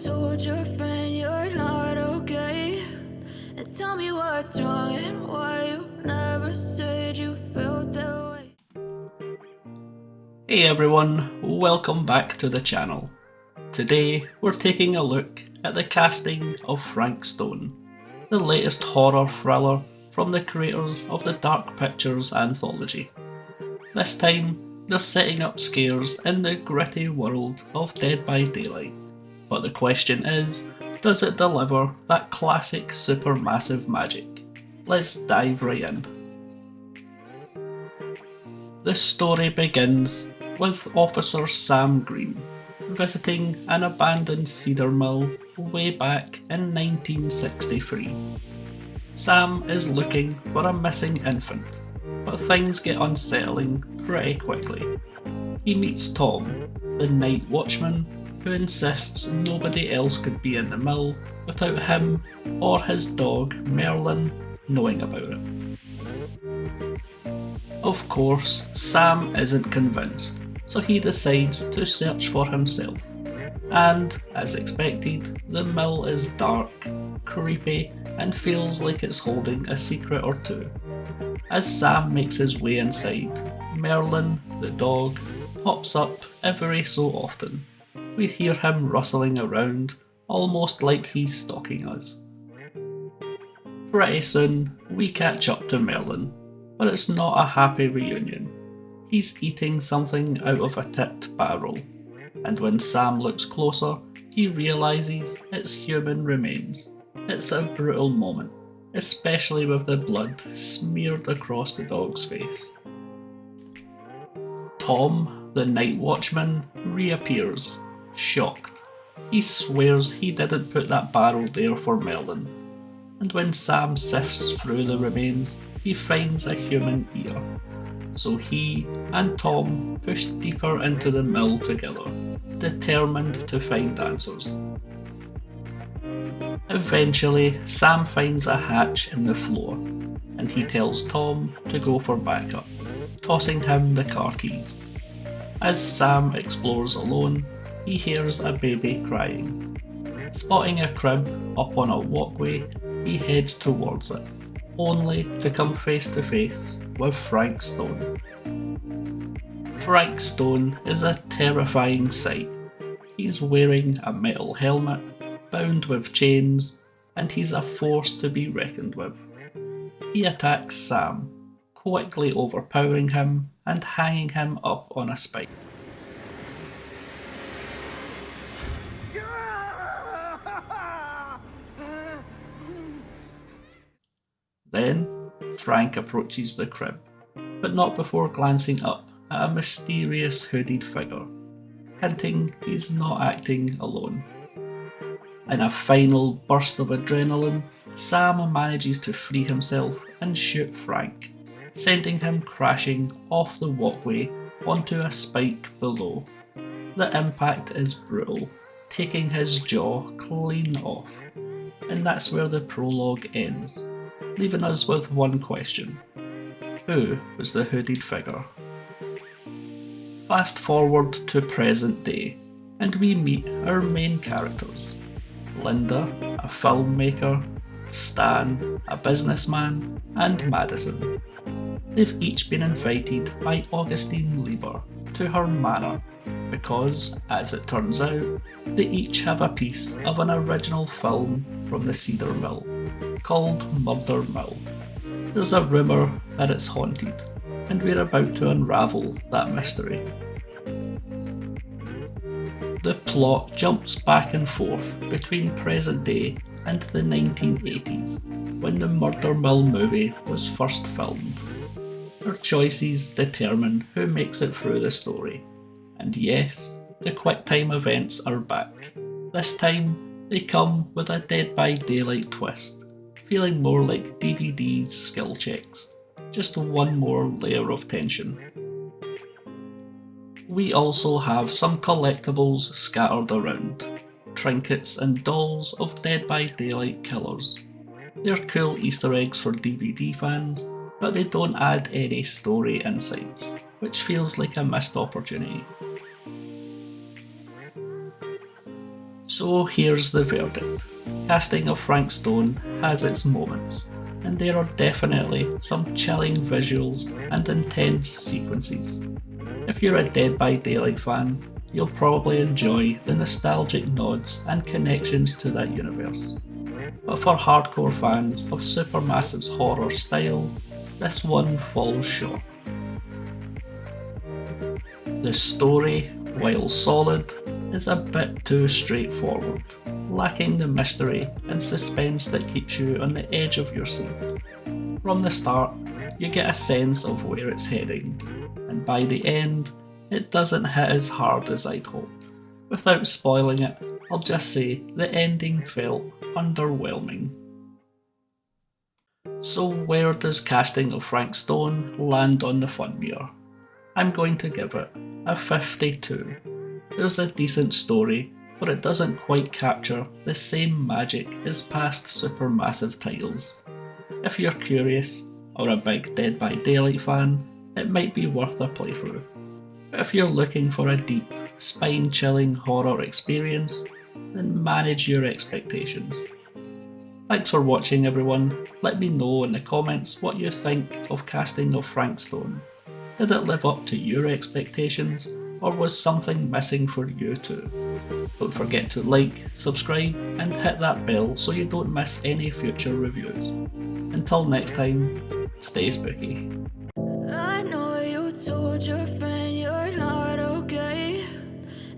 told your friend you're not okay? And tell me what's wrong and why you never said you felt that way. Hey everyone, welcome back to the channel. Today we're taking a look at the casting of Frank Stone, the latest horror thriller from the creators of the Dark Pictures Anthology. This time, they're setting up scares in the gritty world of Dead by Daylight. But the question is, does it deliver that classic supermassive magic? Let's dive right in. The story begins with Officer Sam Green visiting an abandoned cedar mill way back in 1963. Sam is looking for a missing infant, but things get unsettling pretty quickly. He meets Tom, the night watchman, who insists nobody else could be in the mill without him or his dog Merlin knowing about it. Of course, Sam isn't convinced, so he decides to search for himself. And, as expected, the mill is dark, creepy, and feels like it's holding a secret or two. As Sam makes his way inside, Merlin, the dog, pops up every so often. We hear him rustling around, almost like he's stalking us. Pretty soon, we catch up to Merlin, but it's not a happy reunion. He's eating something out of a tipped barrel, and when Sam looks closer, he realises it's human remains. It's a brutal moment, especially with the blood smeared across the dog's face. Tom, the night watchman, reappears, shocked. He swears he didn't put that barrel there for Merlin, and when Sam sifts through the remains, he finds a human ear. So he and Tom push deeper into the mill together, determined to find answers. Eventually, Sam finds a hatch in the floor, and he tells Tom to go for backup, tossing him the car keys. As Sam explores alone, he hears a baby crying. Spotting a crib up on a walkway, he heads towards it, only to come face to face with Frank Stone. Frank Stone is a terrifying sight. He's wearing a metal helmet, bound with chains, and he's a force to be reckoned with. He attacks Sam, quickly overpowering him and hanging him up on a spike. Then, Frank approaches the crib, but not before glancing up at a mysterious hooded figure, hinting he's not acting alone. In a final burst of adrenaline, Sam manages to free himself and shoot Frank, sending him crashing off the walkway onto a spike below. The impact is brutal, taking his jaw clean off, and that's where the prologue ends, leaving us with one question. Who was the hooded figure? Fast forward to present day, and we meet our main characters. Linda, a filmmaker, Stan, a businessman, and Madison. They've each been invited by Augustine Lieber to her manor because, as it turns out, they each have a piece of an original film from the cedar mill, called Murder Mill. There's a rumour that it's haunted, and we're about to unravel that mystery. The plot jumps back and forth between present day and the 1980s, when the Murder Mill movie was first filmed. Our choices determine who makes it through the story. And yes, the QuickTime events are back. This time, they come with a Dead by Daylight twist, feeling more like DVD's skill checks, just one more layer of tension. We also have some collectibles scattered around, trinkets and dolls of Dead by Daylight killers. They're cool Easter eggs for DVD fans, but they don't add any story insights, which feels like a missed opportunity. So here's the verdict. Casting of Frank Stone has its moments, and there are definitely some chilling visuals and intense sequences. If you're a Dead by Daylight fan, you'll probably enjoy the nostalgic nods and connections to that universe. But for hardcore fans of Supermassive's horror style, this one falls short. The story, while solid, is a bit too straightforward, lacking the mystery and suspense that keeps you on the edge of your seat. From the start, you get a sense of where it's heading, and by the end, it doesn't hit as hard as I'd hoped. Without spoiling it, I'll just say the ending felt underwhelming. So where does casting of Frank Stone land on the fun meter? I'm going to give it a 52. There's a decent story, but it doesn't quite capture the same magic as past Supermassive titles. If you're curious, or a big Dead by Daylight fan, it might be worth a playthrough. But if you're looking for a deep, spine-chilling horror experience, then manage your expectations. Thanks for watching everyone. Let me know in the comments what you think of casting of Frank Stone. Did it live up to your expectations, or was something missing for you too? Don't forget to like, subscribe, and hit that bell so you don't miss any future reviews. Until next time, stay spooky. I know you told your friend you're not okay,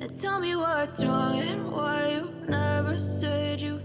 and tell me what's wrong and why you never said you